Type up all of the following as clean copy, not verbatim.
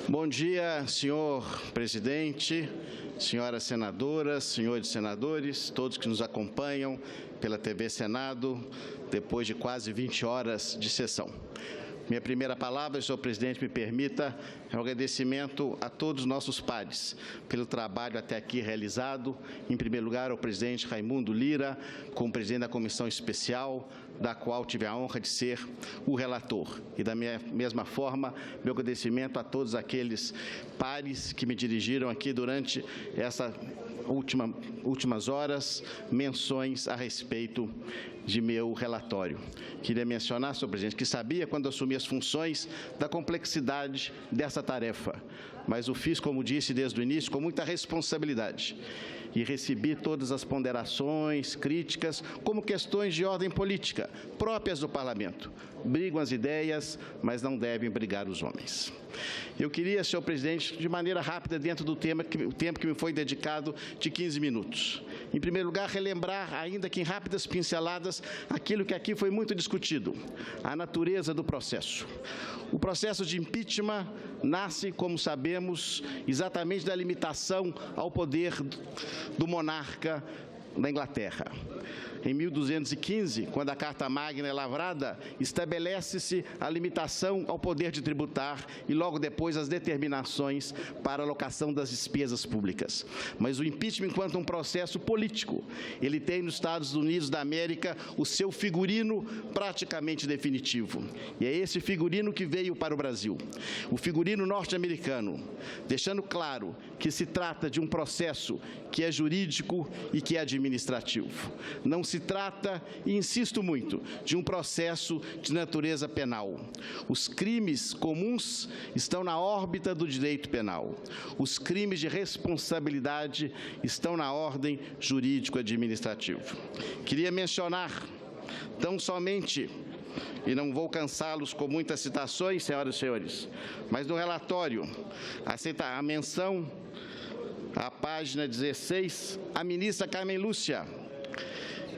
Bom dia, senhor presidente, senhoras senadoras, senhores senadores, todos que nos acompanham pela TV Senado, depois de quase 20 horas de sessão. Minha primeira palavra, senhor presidente, me permita, é um agradecimento a todos os nossos pares pelo trabalho até aqui realizado. Em primeiro lugar, ao presidente Raimundo Lira, como presidente da comissão especial, da qual tive a honra de ser o relator. E da mesma forma, meu agradecimento a todos aqueles pares que me dirigiram aqui durante essa últimas horas, menções a respeito de meu relatório. Queria mencionar, senhor presidente, que sabia, quando assumi as funções, da complexidade dessa tarefa, mas o fiz, como disse desde o início, com muita responsabilidade. E recebi todas as ponderações, críticas, como questões de ordem política, próprias do Parlamento. Brigam as ideias, mas não devem brigar os homens. Eu queria, senhor presidente, de maneira rápida, dentro do tempo que me foi dedicado, de 15 minutos. Em primeiro lugar, relembrar, ainda que em rápidas pinceladas, aquilo que aqui foi muito discutido, a natureza do processo. O processo de impeachment nasce, como sabemos, exatamente da limitação ao poder do monarca da Inglaterra. Em 1215, quando a Carta Magna é lavrada, estabelece-se a limitação ao poder de tributar e logo depois as determinações para a alocação das despesas públicas. Mas o impeachment, enquanto um processo político, ele tem nos Estados Unidos da América o seu figurino praticamente definitivo. E é esse figurino que veio para o Brasil. O figurino norte-americano, deixando claro que se trata de um processo que é jurídico e que é administrativo. Não se trata, e insisto muito, de um processo de natureza penal. Os crimes comuns estão na órbita do direito penal. Os crimes de responsabilidade estão na ordem jurídico-administrativa. Queria mencionar, tão somente, e não vou cansá-los com muitas citações, senhoras e senhores, mas no relatório, a menção à página 16, a ministra Carmen Lúcia,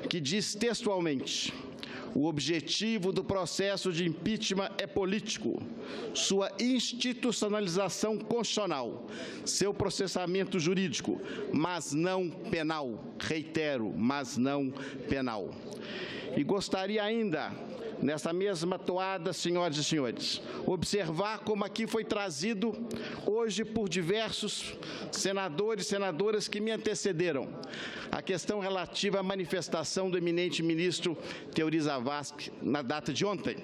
que diz textualmente: o objetivo do processo de impeachment é político, sua institucionalização constitucional, seu processamento jurídico, mas não penal. Reitero, mas não penal. E gostaria ainda, nessa mesma toada, senhoras e senhores, observar como aqui foi trazido hoje por diversos senadores e senadoras que me antecederam a questão relativa à manifestação do eminente ministro Teori Zavascki na data de ontem,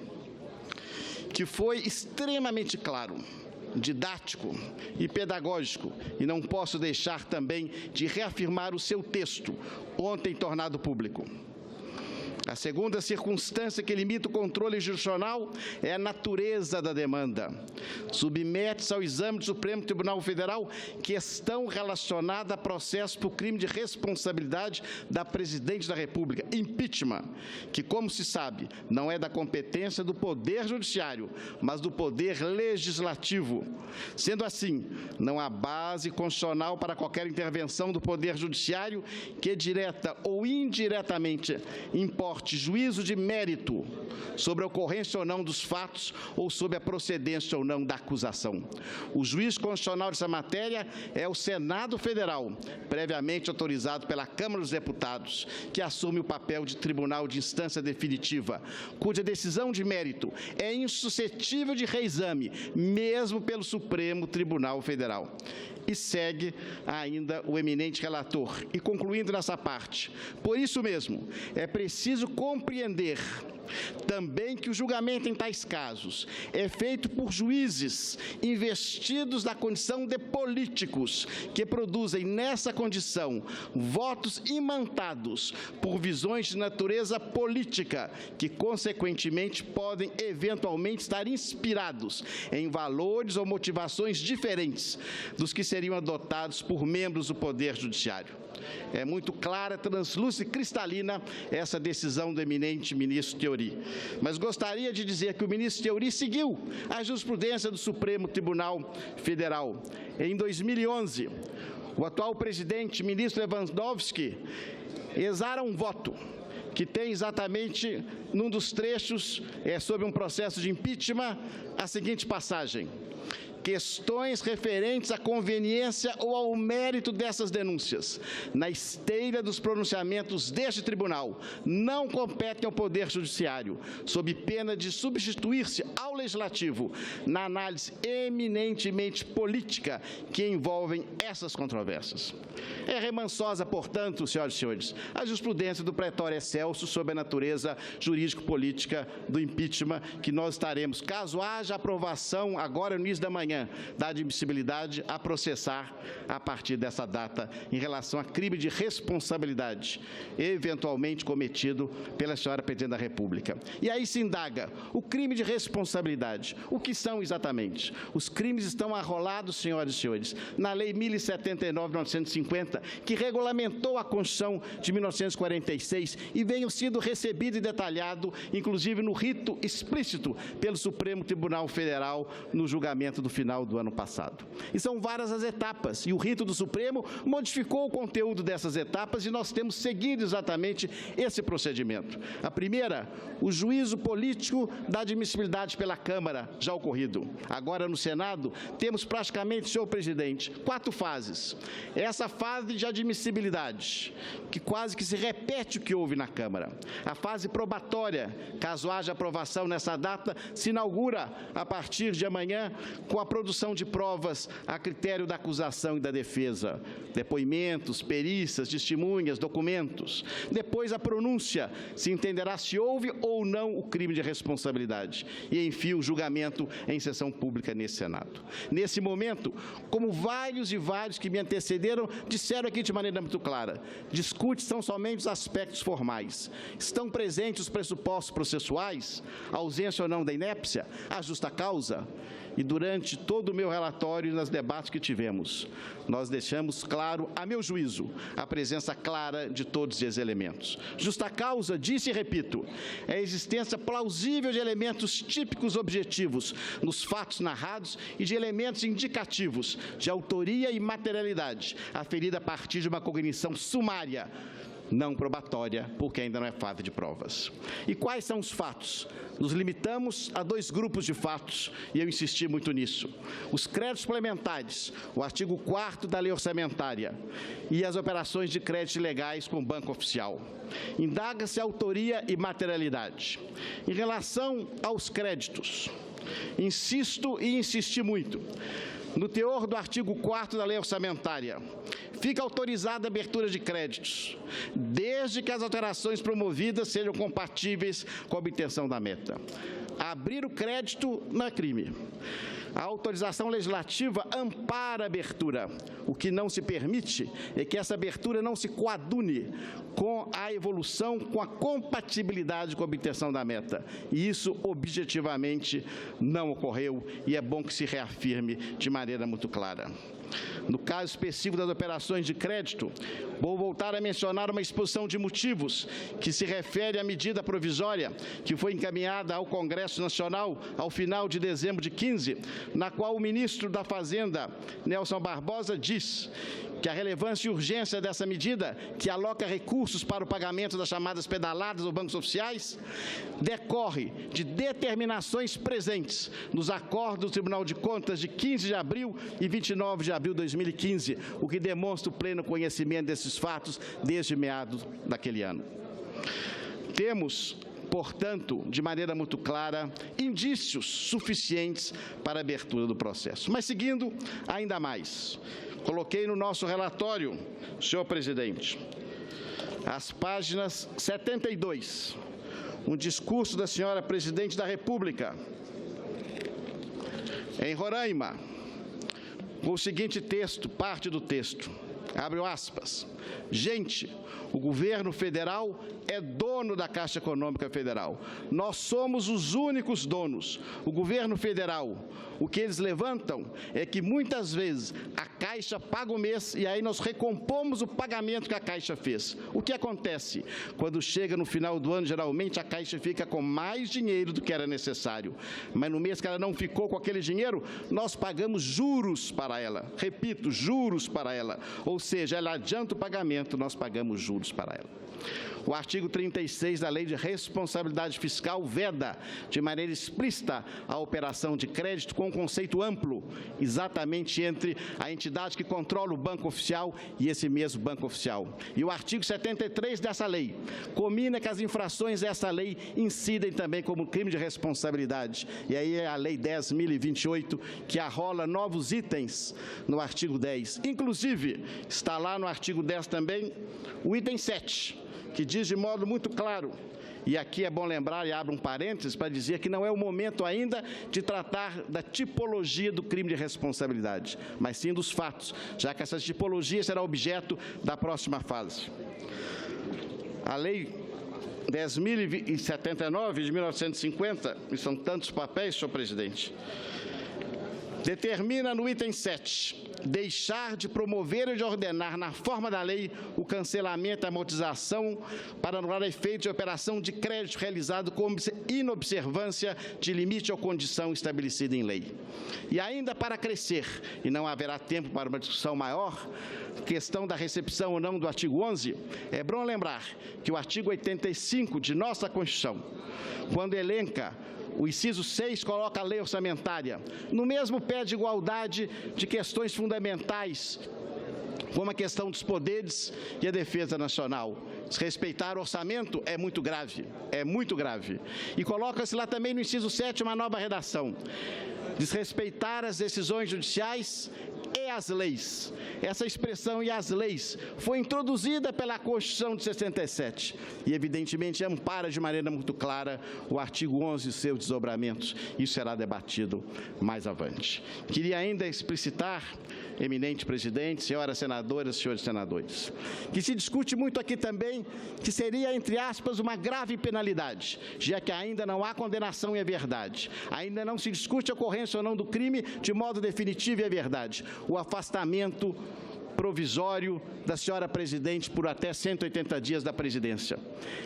que foi extremamente claro, didático e pedagógico, e não posso deixar também de reafirmar o seu texto, ontem tornado público. A segunda circunstância que limita o controle jurisdicional é a natureza da demanda. Submete-se ao exame do Supremo Tribunal Federal questão relacionada a processo por crime de responsabilidade da Presidente da República, impeachment, que, como se sabe, não é da competência do Poder Judiciário, mas do Poder Legislativo. Sendo assim, não há base constitucional para qualquer intervenção do Poder Judiciário que, direta ou indiretamente, importe juízo de mérito sobre a ocorrência ou não dos fatos ou sobre a procedência ou não da acusação. O juiz constitucional dessa matéria é o Senado Federal, previamente autorizado pela Câmara dos Deputados, que assume o papel de tribunal de instância definitiva, cuja decisão de mérito é insuscetível de reexame, mesmo pelo Supremo Tribunal Federal. E segue ainda o eminente relator. E concluindo nessa parte, por isso mesmo, é preciso compreender também que o julgamento em tais casos é feito por juízes investidos na condição de políticos, que produzem nessa condição votos imantados por visões de natureza política, que consequentemente podem eventualmente estar inspirados em valores ou motivações diferentes dos que seriam adotados por membros do Poder Judiciário. É muito clara, translúcida e cristalina essa decisão do eminente ministro Teori. Mas gostaria de dizer que o ministro Teori seguiu a jurisprudência do Supremo Tribunal Federal. Em 2011, o atual presidente, ministro Lewandowski, exara um voto que tem exatamente, num dos trechos, sobre um processo de impeachment, a seguinte passagem: questões referentes à conveniência ou ao mérito dessas denúncias, na esteira dos pronunciamentos deste tribunal, não competem ao Poder Judiciário, sob pena de substituir-se ao Legislativo na análise eminentemente política que envolvem essas controvérsias. É remansosa, portanto, senhoras e senhores, a jurisprudência do pretório excelso sobre a natureza jurídico-política do impeachment, que nós estaremos, caso haja aprovação agora no início da manhã da admissibilidade, a processar a partir dessa data em relação a crime de responsabilidade eventualmente cometido pela senhora Presidente da República. E aí se indaga o crime de responsabilidade. O que são exatamente? Os crimes estão arrolados, senhoras e senhores, na Lei 1079 de 1950, que regulamentou a Constituição de 1946 e veio sido recebido e detalhado, inclusive no rito explícito pelo Supremo Tribunal Federal no julgamento do final do ano passado. E são várias as etapas, e o rito do Supremo modificou o conteúdo dessas etapas e nós temos seguido exatamente esse procedimento. A primeira, o juízo político da admissibilidade pela Câmara, já ocorrido. Agora, no Senado, temos praticamente, senhor presidente, 4 fases. Essa fase de admissibilidade, que quase que se repete o que houve na Câmara. A fase probatória, caso haja aprovação nessa data, se inaugura a partir de amanhã com a produção de provas a critério da acusação e da defesa, depoimentos, perícias, testemunhas, documentos. Depois a pronúncia, se entenderá se houve ou não o crime de responsabilidade. E, enfim, o julgamento em sessão pública nesse Senado. Nesse momento, como vários e vários que me antecederam disseram aqui de maneira muito clara, discute-se somente os aspectos formais. Estão presentes os pressupostos processuais, a ausência ou não da inépcia, a justa causa? E durante todo o meu relatório e nos debates que tivemos, nós deixamos claro, a meu juízo, a presença clara de todos esses elementos. Justa causa, disse e repito, é a existência plausível de elementos típicos objetivos nos fatos narrados e de elementos indicativos de autoria e materialidade, aferida a partir de uma cognição sumária, não probatória, porque ainda não é fase de provas. E quais são os fatos? Nos limitamos a 2 grupos de fatos, e eu insisti muito nisso. Os créditos suplementares, o artigo 4º da Lei Orçamentária, e as operações de créditos ilegais com banco oficial. Indaga-se a autoria e materialidade. Em relação aos créditos, insisto e insisti muito. No teor do artigo 4º da Lei Orçamentária, fica autorizada a abertura de créditos, desde que as alterações promovidas sejam compatíveis com a obtenção da meta. Abrir o crédito não é crime. A autorização legislativa ampara a abertura. O que não se permite é que essa abertura não se coadune com a evolução, com a compatibilidade com a obtenção da meta. E isso, objetivamente, não ocorreu e é bom que se reafirme de maneira muito clara. No caso específico das operações de crédito, vou voltar a mencionar uma exposição de motivos que se refere à medida provisória que foi encaminhada ao Congresso Nacional ao final de dezembro de 15, na qual o ministro da Fazenda, Nelson Barbosa, diz que a relevância e urgência dessa medida, que aloca recursos para o pagamento das chamadas pedaladas ou bancos oficiais, decorre de determinações presentes nos acordos do Tribunal de Contas de 15 de abril e 29 de abril de 2015, o que demonstra o pleno conhecimento desses fatos desde meados daquele ano. Temos, portanto, de maneira muito clara, indícios suficientes para a abertura do processo. Mas, seguindo ainda mais, coloquei no nosso relatório, senhor presidente, as páginas 72, um discurso da senhora Presidente da República, em Roraima, com o seguinte texto, parte do texto, abre aspas, gente, o governo federal é dono da Caixa Econômica Federal. Nós somos os únicos donos. O governo federal, o que eles levantam é que muitas vezes a Caixa paga o mês e aí nós recompomos o pagamento que a Caixa fez. O que acontece? Quando chega no final do ano, geralmente a Caixa fica com mais dinheiro do que era necessário. Mas no mês que ela não ficou com aquele dinheiro, nós pagamos juros para ela. Repito, juros para ela. Ou seja, ela adianta o pagamento, nós pagamos juros para ela. O artigo 36 da Lei de Responsabilidade Fiscal veda, de maneira explícita, a operação de crédito com um conceito amplo, exatamente entre a entidade que controla o banco oficial e esse mesmo banco oficial. E o artigo 73 dessa lei comina que as infrações dessa lei incidem também como crime de responsabilidade. E aí é a Lei 10.028 que arrola novos itens no artigo 10. Inclusive, está lá no artigo 10 também o item 7, que diz de modo muito claro, e aqui é bom lembrar, e abro um parênteses para dizer que não é o momento ainda de tratar da tipologia do crime de responsabilidade, mas sim dos fatos, já que essa tipologia será objeto da próxima fase. A Lei 10.079 de 1950, e são tantos papéis, senhor presidente, determina no item 7, deixar de promover e de ordenar na forma da lei o cancelamento e amortização para anular efeito de operação de crédito realizado com inobservância de limite ou condição estabelecida em lei. E ainda para crescer, e não haverá tempo para uma discussão maior, questão da recepção ou não do artigo 11, é bom lembrar que o artigo 85 de nossa Constituição, quando elenca o inciso 6 coloca a lei orçamentária no mesmo pé de igualdade de questões fundamentais, como a questão dos poderes e a defesa nacional. Desrespeitar o orçamento é muito grave, é muito grave. E coloca-se lá também no inciso 7 uma nova redação. Desrespeitar as decisões judiciais e as leis. Essa expressão "e as leis" foi introduzida pela Constituição de 67 e, evidentemente, ampara de maneira muito clara o artigo 11 e seus desdobramentos. Isso será debatido mais avante. Queria ainda explicitar, eminente presidente, senhoras senadoras, senhores senadores, que se discute muito aqui também que seria, entre aspas, uma grave penalidade, já que ainda não há condenação e é verdade. Ainda não se discute a ocorrência ou não do crime de modo definitivo e é verdade. O afastamento provisório da senhora presidente por até 180 dias da presidência.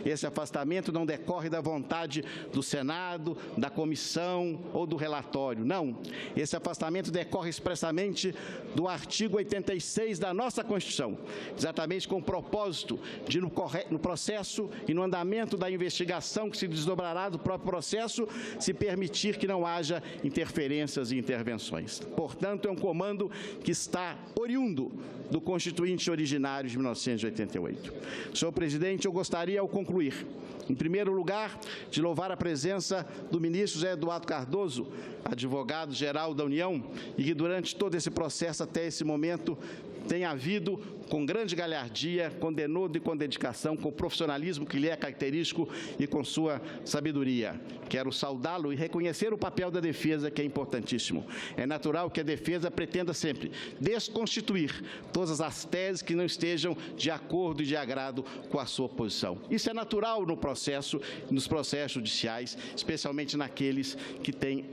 Esse afastamento não decorre da vontade do Senado, da comissão ou do relatório, não. Esse afastamento decorre expressamente do artigo 86 da nossa Constituição, exatamente com o propósito de, no processo e no andamento da investigação que se desdobrará do próprio processo, se permitir que não haja interferências e intervenções. Portanto, é um comando que está oriundo do Constituinte originário de 1988. Senhor presidente, eu gostaria, ao concluir, em primeiro lugar, de louvar a presença do ministro José Eduardo Cardoso, advogado-geral da União, e que durante todo esse processo, até esse momento, tem havido, com grande galhardia, com denodo e com dedicação, com o profissionalismo que lhe é característico e com sua sabedoria. Quero saudá-lo e reconhecer o papel da defesa, que é importantíssimo. É natural que a defesa pretenda sempre desconstituir todas as teses que não estejam de acordo e de agrado com a sua posição. Isso é natural no processo, nos processos judiciais, especialmente naqueles que têm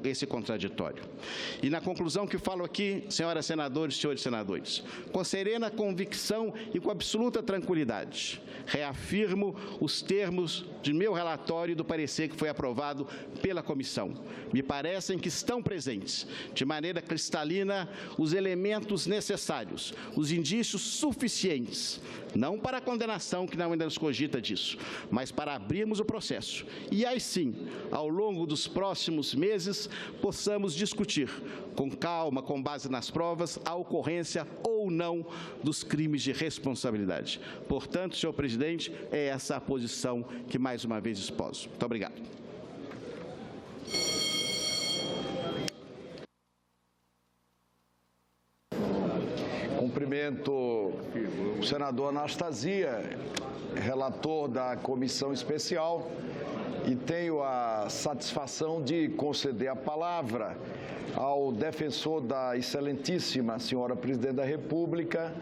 esse contraditório. E na conclusão que falo aqui, senhoras senadoras e senhores senadores, com serena convicção e com absoluta tranquilidade, reafirmo os termos de meu relatório e do parecer que foi aprovado pela comissão. Me parecem que estão presentes, de maneira cristalina, os elementos necessários, os indícios suficientes, não para a condenação, que não ainda nos cogita disso, mas para abrirmos o processo. E aí sim, ao longo dos próximos meses, possamos discutir com calma, com base nas provas, a ocorrência ou não dos crimes de responsabilidade. Portanto, senhor presidente, é essa a posição que mais uma vez exposo. Muito obrigado. Cumprimento o senador Anastasia, relator da comissão especial, e tenho a satisfação de conceder a palavra ao defensor da excelentíssima senhora presidente da República,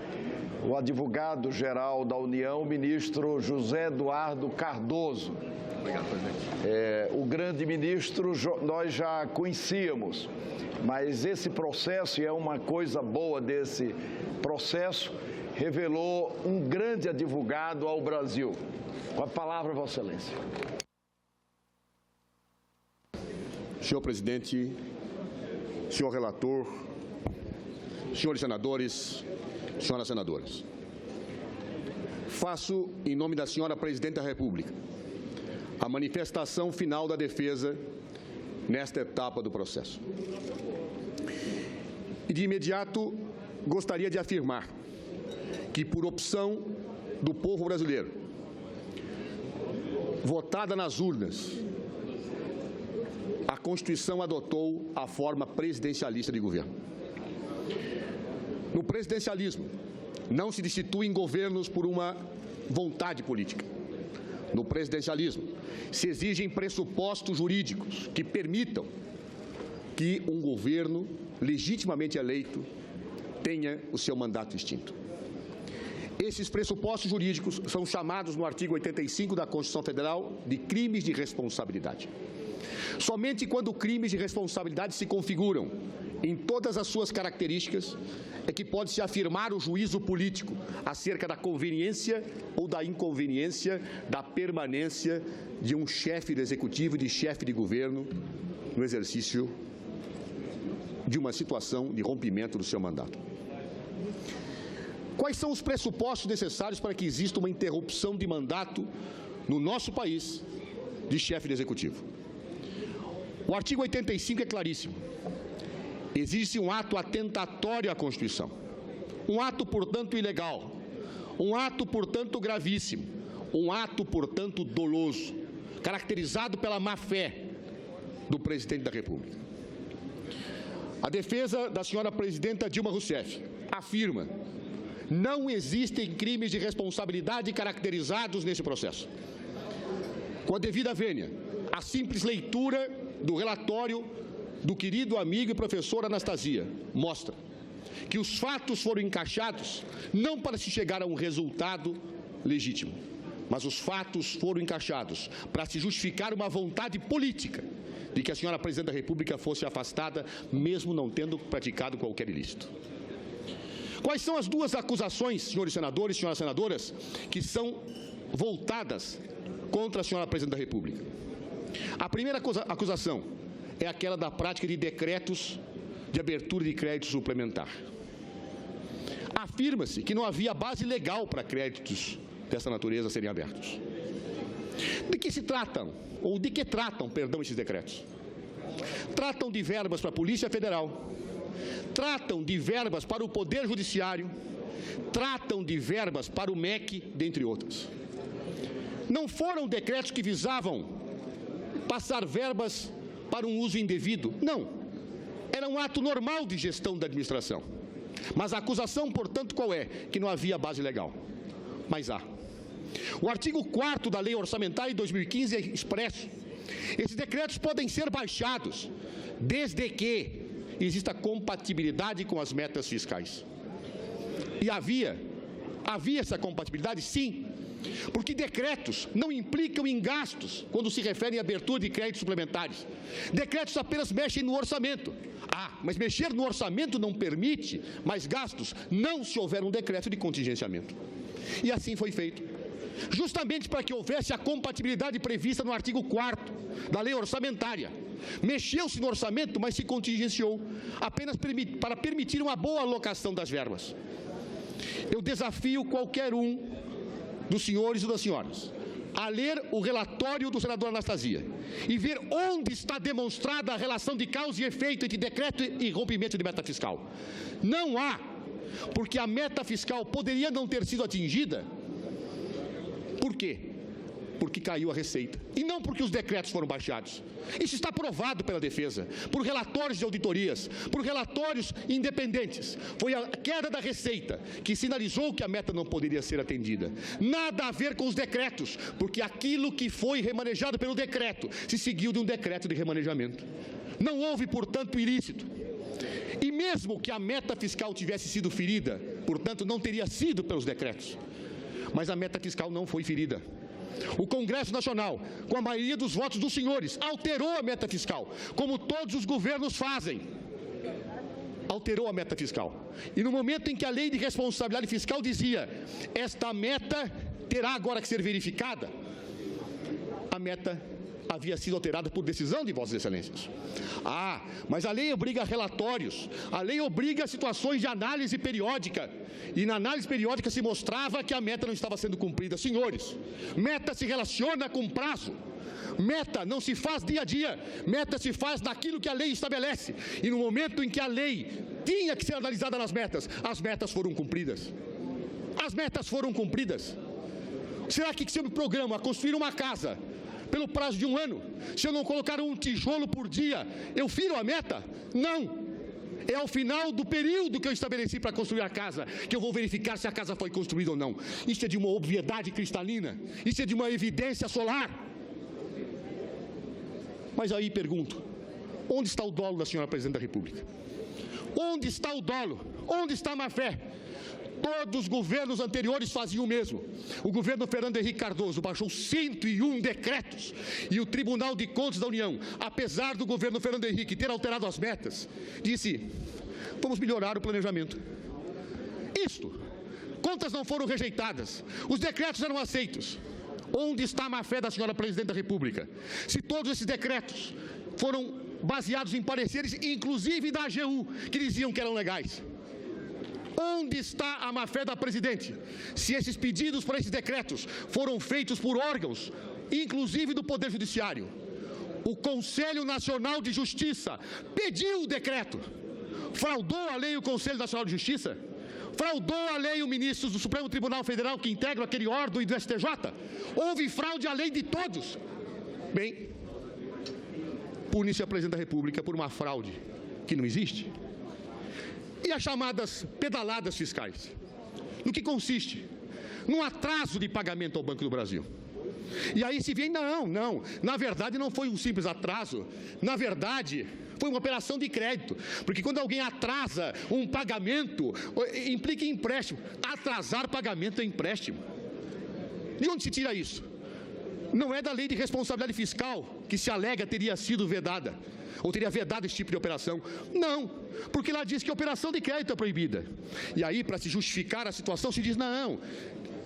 o advogado-geral da União, o ministro José Eduardo Cardoso. Obrigado, presidente. O grande ministro nós já conhecíamos, mas esse processo, e é uma coisa boa desse processo, revelou um grande advogado ao Brasil. Com a palavra, Vossa Excelência. Senhor presidente, senhor relator, senhores senadores, senhoras senadoras. faço, em nome da senhora Presidente da República, a manifestação final da defesa nesta etapa do processo. E, de imediato, gostaria de afirmar que, por opção do povo brasileiro, votada nas urnas, a Constituição adotou a forma presidencialista de governo. No presidencialismo, não se destituem governos por uma vontade política. No presidencialismo, se exigem pressupostos jurídicos que permitam que um governo legitimamente eleito tenha o seu mandato extinto. Esses pressupostos jurídicos são chamados no artigo 85 da Constituição Federal de crimes de responsabilidade. Somente quando crimes de responsabilidade se configuram em todas as suas características é que pode-se afirmar o juízo político acerca da conveniência ou da inconveniência da permanência de um chefe do executivo e de chefe de governo no exercício de uma situação de rompimento do seu mandato. Quais são os pressupostos necessários para que exista uma interrupção de mandato no nosso país de chefe de executivo? O artigo 85 é claríssimo. Existe um ato atentatório à Constituição, um ato, portanto, ilegal, um ato, portanto, gravíssimo, um ato, portanto, doloso, caracterizado pela má-fé do presidente da República. A defesa da senhora presidenta Dilma Rousseff afirma: não existem crimes de responsabilidade caracterizados nesse processo. Com a devida vênia, a simples leitura do relatório do querido amigo e professor Anastasia mostra que os fatos foram encaixados não para se chegar a um resultado legítimo, mas os fatos foram encaixados para se justificar uma vontade política de que a senhora Presidente da República fosse afastada, mesmo não tendo praticado qualquer ilícito. Quais são as duas acusações, senhores senadores e senhoras senadoras, que são voltadas contra a senhora Presidente da República? A primeira acusação é aquela da prática de decretos de abertura de crédito suplementar. Afirma-se que não havia base legal para créditos dessa natureza serem abertos. De que se tratam, ou de que tratam, perdão, esses decretos? Tratam de verbas para a Polícia Federal, tratam de verbas para o Poder Judiciário, tratam de verbas para o MEC, dentre outras. Não foram decretos que visavam passar verbas para um uso indevido, não. Era um ato normal de gestão da administração. Mas a acusação, portanto, qual é? Que não havia base legal. Mas há. O artigo 4º da Lei Orçamentária de 2015 é expresso. Esses decretos podem ser baixados, desde que exista compatibilidade com as metas fiscais. E havia essa compatibilidade, sim, porque decretos não implicam em gastos quando se referem à abertura de créditos suplementares. Decretos apenas mexem no orçamento. Mas mexer no orçamento não permite mais gastos, não se houver um decreto de contingenciamento. E assim foi feito. Justamente para que houvesse a compatibilidade prevista no artigo 4º da Lei Orçamentária. Mexeu-se no orçamento, mas se contingenciou, apenas para permitir uma boa alocação das verbas. Eu desafio qualquer um dos senhores e das senhoras a ler o relatório do senador Anastasia e ver onde está demonstrada a relação de causa e efeito entre decreto e rompimento de meta fiscal. Não há, porque a meta fiscal poderia não ter sido atingida. Por quê? Porque caiu a receita. E não porque os decretos foram baixados. Isso está provado pela defesa, por relatórios de auditorias, por relatórios independentes. Foi a queda da receita que sinalizou que a meta não poderia ser atendida. Nada a ver com os decretos, porque aquilo que foi remanejado pelo decreto se seguiu de um decreto de remanejamento. Não houve, portanto, ilícito. E mesmo que a meta fiscal tivesse sido ferida, portanto, não teria sido pelos decretos. Mas a meta fiscal não foi ferida. O Congresso Nacional, com a maioria dos votos dos senhores, alterou a meta fiscal, como todos os governos fazem. Alterou a meta fiscal. E no momento em que a Lei de Responsabilidade Fiscal dizia: esta meta terá agora que ser verificada, a meta havia sido alterada por decisão de Vossas Excelências. Ah, mas a lei obriga relatórios, a lei obriga situações de análise periódica, e na análise periódica se mostrava que a meta não estava sendo cumprida. Senhores, meta se relaciona com prazo. Meta não se faz dia a dia, meta se faz daquilo que a lei estabelece. E no momento em que a lei tinha que ser analisada nas metas, as metas foram cumpridas. As metas foram cumpridas. Será que se eu me programo a construir uma casa pelo prazo de 1 ano, se eu não colocar um tijolo por dia, eu firo a meta? Não. É ao final do período que eu estabeleci para construir a casa que eu vou verificar se a casa foi construída ou não. Isso é de uma obviedade cristalina, isso é de uma evidência solar. Mas aí pergunto, onde está o dolo da senhora Presidente da República? Onde está o dolo? Onde está a má-fé? Todos os governos anteriores faziam o mesmo. O governo Fernando Henrique Cardoso baixou 101 decretos e o Tribunal de Contas da União, apesar do governo Fernando Henrique ter alterado as metas, disse, vamos melhorar o planejamento. Isto, contas não foram rejeitadas, os decretos eram aceitos. Onde está a má-fé da senhora Presidente da República? Se todos esses decretos foram baseados em pareceres, inclusive da AGU, que diziam que eram legais. Onde está a má-fé da Presidente? Se esses pedidos para esses decretos foram feitos por órgãos, inclusive do Poder Judiciário. O Conselho Nacional de Justiça pediu o decreto. Fraudou a lei o Conselho Nacional de Justiça? Fraudou a lei o ministro do Supremo Tribunal Federal que integra aquele órgão e do STJ? Houve fraude à lei de todos. Bem, pune-se a Presidente da República por uma fraude que não existe. E as chamadas pedaladas fiscais? No que consiste? Num atraso de pagamento ao Banco do Brasil. E aí se vê, não, na verdade não foi um simples atraso, na verdade foi uma operação de crédito, porque quando alguém atrasa um pagamento, implica em empréstimo. Atrasar pagamento é empréstimo. De onde se tira isso? Não é da lei de responsabilidade fiscal que se alega teria sido vedada, ou teria vedado esse tipo de operação. Não, porque lá diz que a operação de crédito é proibida. E aí, para se justificar a situação, se diz, não,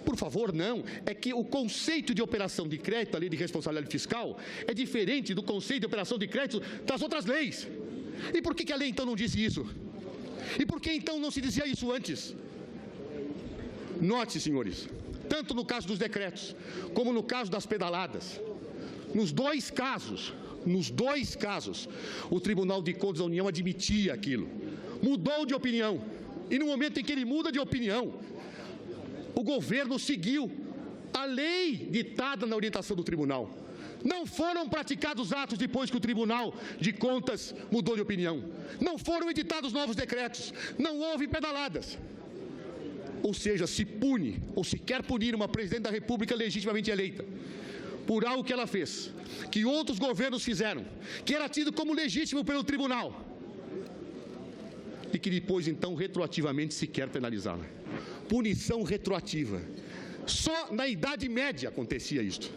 por favor, não, é que o conceito de operação de crédito, a lei de responsabilidade fiscal, é diferente do conceito de operação de crédito das outras leis. E por que a lei, então, não disse isso? E por que, então, não se dizia isso antes? Note, senhores, tanto no caso dos decretos, como no caso das pedaladas, nos dois casos, o Tribunal de Contas da União admitia aquilo, mudou de opinião, e no momento em que ele muda de opinião, o governo seguiu a lei ditada na orientação do tribunal. Não foram praticados atos depois que o Tribunal de Contas mudou de opinião. Não foram editados novos decretos. Não houve pedaladas. Ou seja, se pune, ou se quer punir uma Presidente da República legitimamente eleita por algo que ela fez, que outros governos fizeram, que era tido como legítimo pelo tribunal, e que depois, então, retroativamente se quer penalizá-la. Punição retroativa. Só na Idade Média acontecia isto.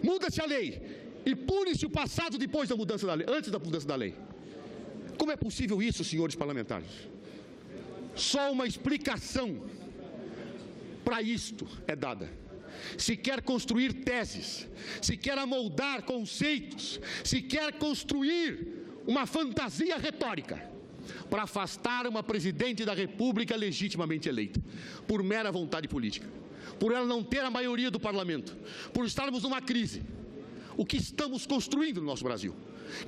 Muda-se a lei e pune-se o passado depois da mudança da lei, antes da mudança da lei. Como é possível isso, senhores parlamentares? Só uma explicação para isto é dada. Se quer construir teses, se quer amoldar conceitos, se quer construir uma fantasia retórica para afastar uma Presidente da República legitimamente eleita, por mera vontade política, por ela não ter a maioria do parlamento, por estarmos numa crise. O que estamos construindo no nosso Brasil?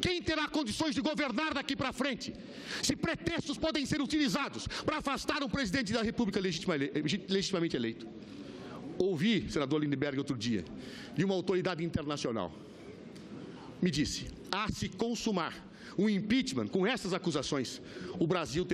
Quem terá condições de governar daqui para frente? Se pretextos podem ser utilizados para afastar um Presidente da República legitimamente eleito. Ouvi, senador Lindbergh, outro dia, de uma autoridade internacional. Me disse, a se consumar um impeachment com essas acusações, o Brasil terá